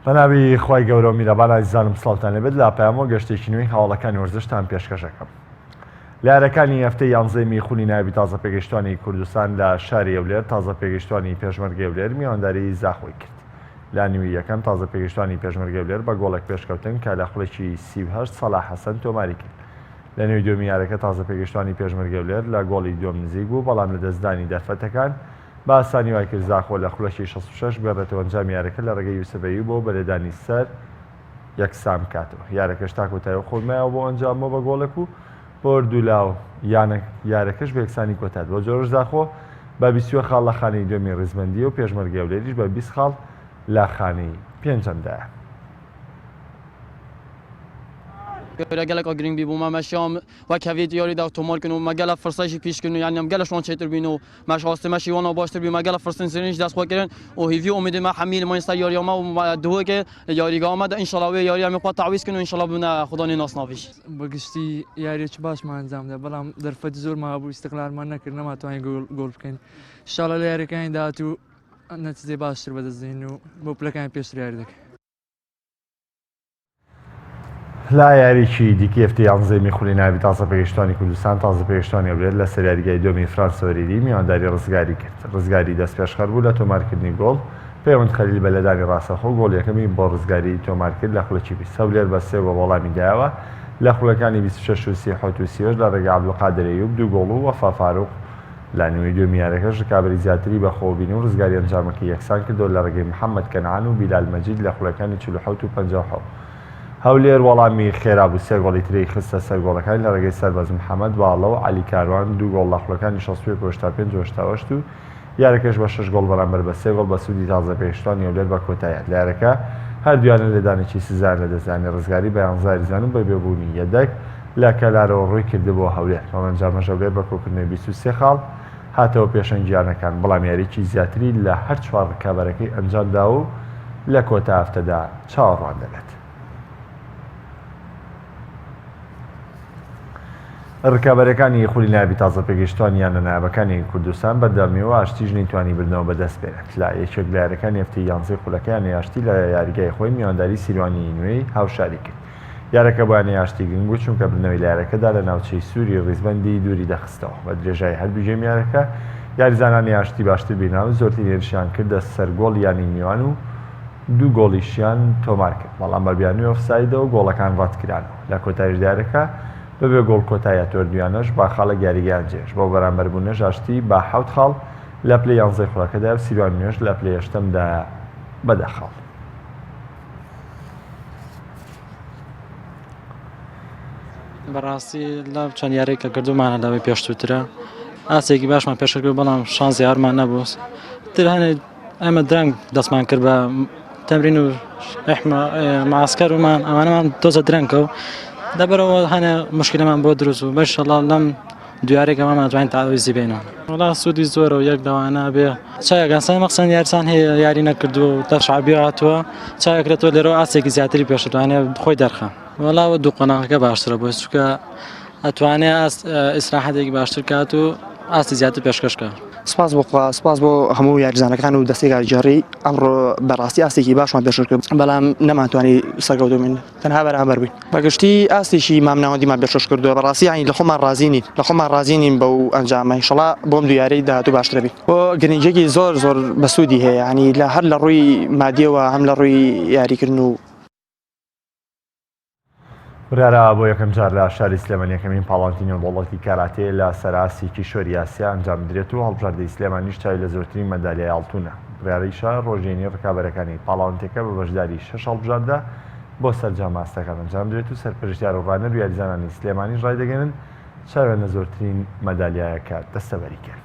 بەناوی خی گەورە و میرەبان ئازیزانم سڵاوتان لەبێت لا پەیامەوە گەشتێکی نوێی هەواڵەکانی وەرزشتان پێشکەشەکەم. لە یارەکانی هەفتەی یانزەی میخوونی ناوی تازە پێگەشتوانی کوردستان لە شاری ئەولێر تازە پێگەشتوانی پێشمەرگەی ئەولێر میوانداری زاخۆی کرد. لا نیوی یەکەم تازە پێگەشتوانی پێشمەرگەی ئەولێر بە گۆڵێک پێشکەوتن کە لە خوڵێکی 38 سەلاح حەسەن تۆماری کرد. لە نوێی دومی یارەکە تازە پێگەشتوانی پێشمەرگەی ئەولێر لە گۆڵی دووەم نزیک بوو، بەڵام لە دەستدانی دەرفەتەکان بە ئاسانی وای کرد زاخۆ لە خوڵەکی 66 بێڕێتەوە ئەنجامی یارەکە لە ڕێگەی یوسفەیی بۆ بەلێدانی سەر یەکسام کاتەوە. یارەکەش تاکۆتایە خۆمایەوە بۆ ئەنجامەوە بە گۆڵێک و بۆ دوولاو یارەکەش بە یەکسانی کۆتات. بۆ جۆرش زاخۆ بە 20 خاڵ لە خانەی دومی ڕێزمەندی و پێشمەرگەی ئەولێریش بە 20 خاڵ لە خانەی پێنجەمدایە. گەلک ئەگرنگ بی بوو مەشیام وەک هەوێت یاری دا تۆمار کردن و مەگەلە فرسەشی پیشکردن و یانیم گەلەشوان چێتر بین و مەش هاستێمەشی وانە باشتر بی مەگەلە فرسن سرینش دەست خۆکردن و هیوی ئومیدمە حەمیل ماینستا یاریامە و دووەکە یاریگامە دا ئینشاڵڵا یاریامە خوا تعویض کردن و ئینشاڵڵا بنە خودانی ناسناویش. بەگشتی یاریێکی باشمان ئەنجام دا، بەڵام دەرفەتی زۆرمان بوو ئیستیقلالمان نەکرد، نەماتوانین گۆڵ بکەین. ئینشاڵڵا لە یاریەکانی داهاتوو نەتیجەی باشتر بەدەستدەین و بۆ پلەکانی پێشتر یاری دەکەین. لا یاریکی دیکە هەفتەی یانزەی میخوونی ناوی تازە پێگەشتوانی کوردستان تازە پێگەشتوانی ئەولێر لە سەر یاریگای دومی فرانسۆریری میوانداری ڕزگاری کرد. ڕزگاری دەست پێشخەر بوو لە تۆمارکردنی گۆڵ. پەیوەند خەلیل بە لەدانی ڕاستەخۆ گۆڵ یەکەمی بۆ ڕزگاری تۆمار کرد لە خوڵەکی 20 ئەولێر بە 3 بە وەڵامی دایەوە لە خوڵەکانی 26 و 30 و 30 لە ڕێگای عەبدولقادر ئەیوب 2 گۆڵ و وەفا فاروق لە نیوەی دومی یاریەکەش ڕکابەری زیاتری بە خۆبینی و ڕزگاری ئەنجامەکەی یەکسان کردەوە لە ڕێگەی محەممەد کەنعان و بیلال مەجید لە خوڵەکانی 47 و 57. هەولێر وەڵامی خێرا بوو 3 گۆڵی تری خستە سەر گۆڵەکانی لە ڕێگەی سەربەز محەممەد باڵە و عەلی کاروان 2 گۆڵ لە خوڵەکانی 65 و 88 و یارەکەش بە 6 گۆڵ بەرامبەر بە 3 گۆڵ بە سوودی تازە پێگەشتوانی ئەولێر بە کۆتاییات. لە یارەکە هەردوویانە لەدانێکی سزان لە دەستدانی ڕزگاری بە 11 زانم بە بێبوونی یەدەک لە کەلارەوە ڕووی کردبووە هەولێر. ئەمەنجامەش ئەولێر بە کۆکردنەوەی 23 خاڵ هاتەوە پێشەنگیانەکان، بەڵام یاریکی زیاتری لە هەر 4 ڕکابەرەکەی ئەنجامدا و لە کۆتا هەفتەدا چاوەڕوان دەبێت. ڕکابەرەکانی خولی ناوی تازە پێگەشتوانیان لە نایابەکانی کوردستان بەردەوامیەوە ئاشتیش نەیتوانی بردنەوە بەدەست بێنێت. لە یەکێک لە یاریەکانی هەفتەی یانزەی خولەکەیان یاشتی لە یاریگای خۆی میوانداری سیروانی نوێی هاوشاری کرد. یارەکە بۆیان یاشتی گرنگ بوو چونکە بردنەوەی لە یارەکەدا لە ناوچەی سووری ڕیزبەندی دووری دەخستەوە. بە درێژایی هەردوو ژێم یارەکە یاریزانانی یاشتی باشتر بیناو زۆرترین هێرشیان کردە سەر گۆڵ یانی میوان و 2 گۆڵیشیان تۆمار کرد، بەڵام بەربیانووی ئۆفسایدەوە گۆڵەکان ڕەتکرانەوە. لە کۆتاییش دیارەکە بەبێ گۆڵ کۆتاییە تۆردویانەش با خاڵە یاریگەیان جێش بۆ بەرامبەربوونەش ئاشتی بە 7 خاڵ لە پلەی 11 خوڵەکەدا و سیروان نوێژ لە پلەی 8دا بەدە خاڵ. بەڕاستی لە چەند یارێک کە کردومانە لەوەی پێشترە ئاسێکی باشمان پێشکرد، بەڵام شانسی هەرمان نەبوو. تر هەنێ ئەمە درەنگ دەستمان کرد بە تەمرین و معسکەرمان ئەوانەمان تۆزە درەنگکە و دەبەرەوە هەنێ مشکلەمان بۆ دروست و بەشەڵا لەم دوارێکەمان ناتوانین تاویزی بێنەوە. وڵا سوودی زۆرە و یەک لەوانە بێ چایەکەسان مەقسەن یارسان هەیە یاری نەکردو و دەشعبی هاتووە چایەکرێتەوە لێرەوە ئاسێکی زیاتری پێشتوانێت خۆی دەرخە. وەڵاوە دوو قۆناغەکە باشترە بۆ چونکە ئەتوانێت ئیسراحەتێکی باشتر کات و ئاستی زیاتر پێشکەشکە. سپاس بۆ سپاس بۆ هەموو یاریزانەکان و دەستەی کاریگەڕی ئەمڕۆ بەڕاستی ئاستێکی باشمان پێشکەش کرد، بەڵام نەماتوانی سەرکەوتوومین تەنها بەرامبەر بووین. بەگشتی ئاستێکی مامناوەندیمان پێشکەش کردووە، بەڕاستی یانی لە خۆمان رازینین بەو ئەنجامە. ئینشەڵا بۆم دوو یارەی داهاتوو باشتر بین. بۆ گرنگێکی زۆر بەسوودی هەیە، ینی لە هەر لە ڕووی مادیەوە هەم لە ڕووی یاریکردن و برارە بۆ یەکەم جار لە شاری سلێمانی یەکەمین پاڵانتینی وڵاتی کاراتێ لە سەراسی کیشۆری ئاسیا ئەنجام بدرێت و هەڵبژاردەی سلێمانیش چاوی لە زۆرترین مەدالیای ئاڵتوونە. برارەیشە ڕۆژێنی ڕکابەرەکانی پاڵانتێکە بە بەشداری 6 هەڵبژاردە بۆ سەرجام ماستەکان ئەنجام درێت و سەرپەرشتیار و ڕانەر و یاریزانانی سلێمانیش ڕایدەگەنن چاوێنە زۆرترین مەدالیایەکە دەستەبەری کرد.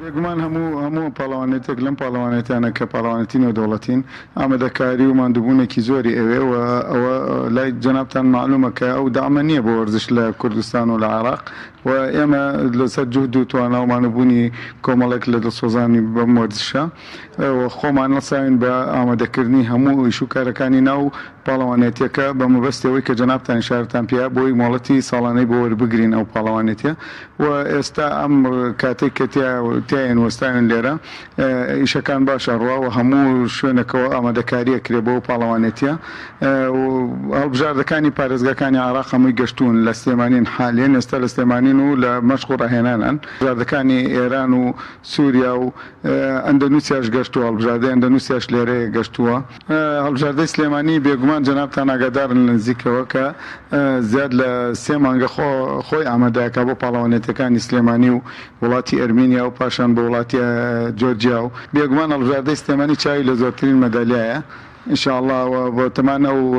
بێگومان هەموو پاڵەوانێتێک لەم پاڵەوانێتیانە کە پاڵەوانێتی نێودەوڵەتین ئامادەکاری و ماندووبوونێکی زۆری ئەوێ و ئەوە لای جەنابتان معلومە کە ئەو دامە نییە بۆ وەرزش لە کوردستان و لە عێراق و ئێمە لەسەر جوهد و تواناومانەبوونی کۆمەڵێک لە دڵسۆزانی بەم وەرزشە خۆمان نەساوین بە ئامادەکردنی هەموو ئیش و کارەکانی ناو پاڵەوانێتیەکە بە مەبەستەوەی کە جەنابتان شارتان پێیا بۆی مۆڵەتی ساڵانەی بۆ وەربگرین ئەو پاڵەوانێتیە و ئێستا ئەم کاتێک کە تیان وەستاوێن لێرە ئیشەکان باشە ڕواوە هەموو شوێنەکەەوە ئامادەکاریە کرێ بۆ پاڵەوانێتیە هەڵبژاردەکانی پارێزگاکانی عراق هەمووی گەشتون لە سلێمانین حالێن ئێستا لە سلێمانین و لە مەشق و ڕاهێنانن بژاردەکانی ئێران و سووریا و ئەندەنووسیاش گەشتووە هەڵبژاردەی ئەندەنووسیاش لێرەیە گەشتووە هەڵبژاردەی سلێمانی بێگومان جەنابتان ئاگادارن لە نزیکەوە کە زیاد لە 3 مانگە خۆی ئامادەکە بۆ پاڵەوانێتەکانی سلێمانی و وڵاتی ئەرمینیا و پاشان بە وڵاتی جۆرجیا و بێگومان هەڵبژاردەی سلێمانی چاوی لە زۆرترین مەدالیایە ئینشاءالله بۆ تەمانە و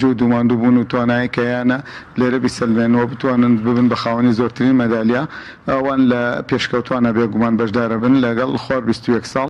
جود و ماندووبوون و توانایی کەیانە لێرە بیسەلمێنەوە بتوانن ببن بە خاوەنی زۆرترین مەدالیا ئەوان لە پێشکەوتوانە بێگومان بەشدارە بن لەگەڵ خۆر 21 ساڵ